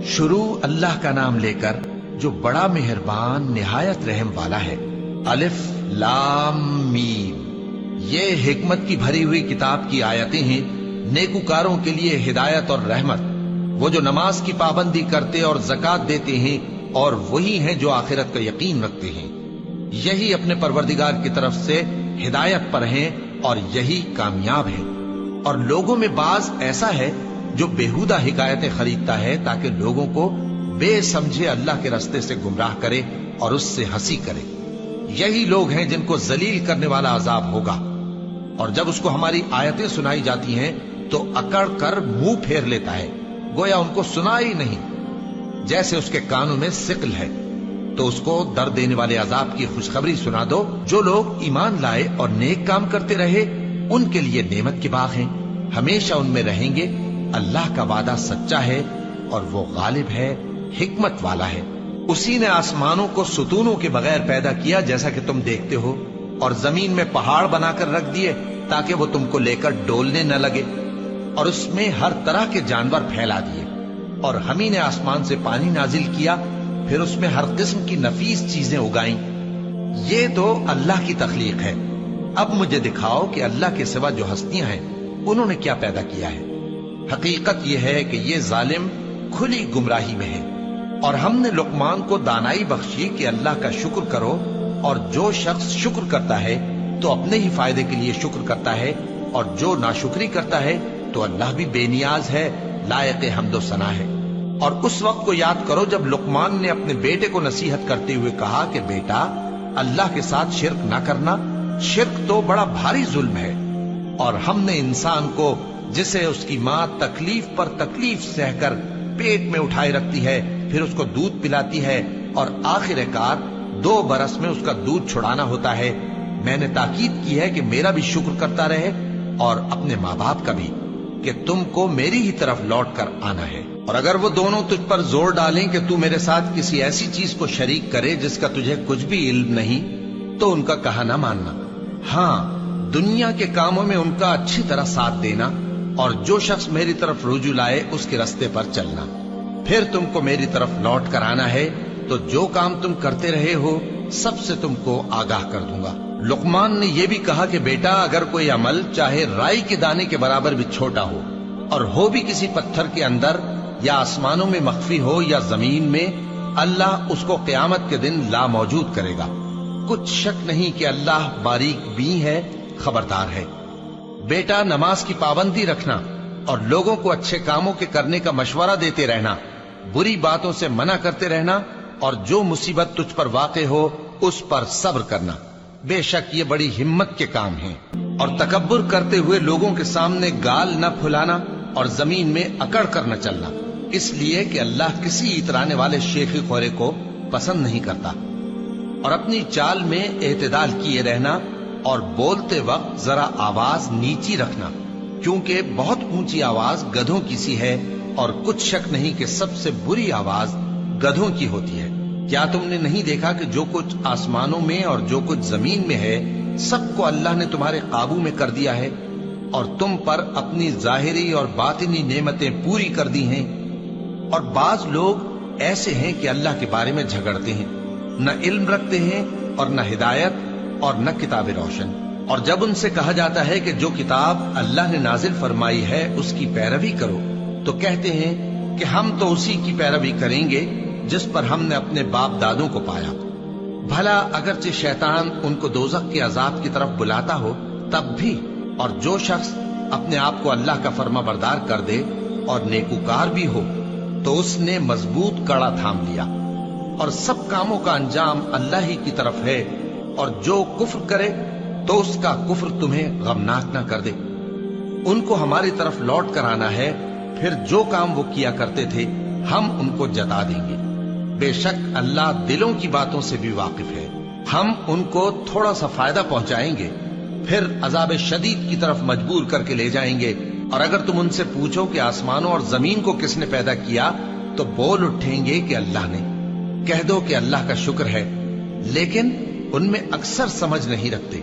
शुरू अल्लाह का नाम लेकर जो बड़ा मेहरबान निहायत रहम वाला है। अलिफ लाम मीम। ये हिकमत की भरी हुई किताब की आयतें हैं, नेकुकारों के लिए हिदायत और रहमत। वो जो नमाज की पाबंदी करते और ज़कात देते हैं और वही हैं जो आखिरत का यकीन रखते हैं। यही अपने परवरदिगार की तरफ से हिदायत पर हैं और यही कामयाब है। और लोगों में बाज ऐसा है जो बेहुदा हिकायतें खरीदता है ताकि लोगों को बेसमझे अल्लाह के रास्ते से गुमराह करे और उससे हंसी करे। यही लोग हैं जिनको जलील करने वाला अजाब होगा। और जब उसको हमारी आयतें सुनाई जाती हैं तो अकड़ कर मुंह फेर लेता है, गोया उनको सुना ही नहीं, जैसे उसके कानों में सिकल है। तो उसको दर्द देने वाले अजाब की खुशखबरी सुना दो। जो लोग ईमान लाए और नेक काम करते रहे उनके लिए नेमत के बाग हैं, हमेशा उनमें रहेंगे। अल्लाह का वादा सच्चा है और वो गालिब है, हिकमत वाला है। उसी ने आसमानों को सुतूनों के बगैर पैदा किया जैसा कि तुम देखते हो, और जमीन में पहाड़ बनाकर रख दिए ताकि वो तुमको लेकर डोलने न लगे, और उसमें हर तरह के जानवर फैला दिए। और हम ही ने आसमान से पानी नाजिल किया, फिर उसमें हर किस्म की नफीस चीजें उगाई। ये तो अल्लाह की तख्लीक है। अब मुझे दिखाओ कि अल्लाह के सिवा जो हस्तियां हैं उन्होंने क्या पैदा किया है। हकीकत यह है कि ये जालिम खुली गुमराही में है। और हमने लुकमान को दानाई बख्शी कि अल्लाह का शुक्र करो, और जो शख्स शुक्र करता है तो अपने ही फायदे के लिए शुक्र करता है, और जो नाशुक्री करता है तो अल्लाह भी बेनियाज है, लायक हम्दो सना है। और उस वक्त को याद करो जब लुकमान ने अपने बेटे को नसीहत करते हुए कहा कि बेटा, अल्लाह के साथ शिर्क ना करना, शिर्क तो बड़ा भारी जुल्म है। और हमने इंसान को, जिसे उसकी मां तकलीफ पर तकलीफ सहकर पेट में उठाए रखती है, फिर उसको दूध पिलाती है और आखिरकार 2 बरस में उसका दूध छुड़ाना होता है, मैंने ताकीद की है कि मेरा भी शुक्र करता रहे और अपने माँ बाप का भी, कि तुमको मेरी ही तरफ लौट कर आना है। और अगर वो दोनों तुझ पर जोर डालें कि तू मेरे साथ किसी ऐसी चीज को शरीक करे जिसका तुझे कुछ भी इल्म नहीं, तो उनका कहा ना मानना। हाँ, दुनिया के कामों में उनका अच्छी तरह साथ देना, और जो शख्स मेरी तरफ रुजू लाए उसके रास्ते पर चलना। फिर तुमको मेरी तरफ लौट कर आना है, तो जो काम तुम करते रहे हो सबसे तुमको आगाह कर दूंगा। लुकमान ने यह भी कहा कि बेटा, अगर कोई अमल चाहे राई के दाने के बराबर भी छोटा हो, और हो भी किसी पत्थर के अंदर या आसमानों में मख्फी हो या जमीन में, अल्लाह उसको क़यामत के दिन ला मौजूद करेगा। कुछ शक नहीं कि अल्लाह बारीक बीन है, खबरदार है। बेटा, नमाज की पाबंदी रखना और लोगों को अच्छे कामों के करने का मशवरा देते रहना, बुरी बातों से मना करते रहना, और जो मुसीबत तुझ पर वाक़े हो उस पर सब्र करना। बेशक ये बड़ी हिम्मत के काम हैं। और तकब्बुर करते हुए लोगों के सामने गाल न फुलाना और जमीन में अकड़ कर न चलना, इसलिए कि अल्लाह किसी इतराने वाले शेखी खोरे को पसंद नहीं करता। और अपनी चाल में एतदाल किए रहना, और बोलते वक्त जरा आवाज नीची रखना, क्योंकि बहुत ऊंची आवाज गधों की सी है, और कुछ शक नहीं कि सबसे बुरी आवाज गधों की होती है। क्या तुमने नहीं देखा कि जो कुछ आसमानों में और जो कुछ जमीन में है, सबको अल्लाह ने तुम्हारे काबू में कर दिया है, और तुम पर अपनी जाहिरी और बातिनी नेमतें पूरी कर दी हैं। और बाज लोग ऐसे हैं कि अल्लाह के बारे में झगड़ते हैं, न इल्म रखते हैं और न हिदायत और न किताब रोशन। और जब उनसे कहा जाता है कि जो किताब अल्लाह ने नाजिल फरमाई है उसकी पैरवी करो, तो कहते हैं कि हम तो उसी की पैरवी करेंगे जिस पर हमने अपने बाप दादों को पाया। भला अगरचे शैतान उनको दोजख के अजाब की तरफ बुलाता हो तब भी। और जो शख्स अपने आप को अल्लाह का फर्मा बरदार कर दे और नेकुकार भी हो, तो उसने मजबूत कड़ा थाम लिया। और सब कामों का अंजाम अल्लाह ही की तरफ है। और जो कुफ्र करे तो उसका कुफ्र तुम्हें गमनाक न कर दे। उनको हमारी तरफ लौट कर आना है, फिर जो काम वो किया करते थे हम उनको जता देंगे। बेशक अल्लाह दिलों की बातों से भी वाकिफ है। हम उनको थोड़ा सा फायदा पहुंचाएंगे, फिर अजाब शदीद की तरफ मजबूर करके ले जाएंगे। और अगर तुम उनसे पूछो कि आसमानों और जमीन को किसने पैदा किया, तो बोल उठेंगे कि अल्लाह ने। कह दो कि अल्लाह का शुक्र है, लेकिन उनमें अक्सर समझ नहीं रखते।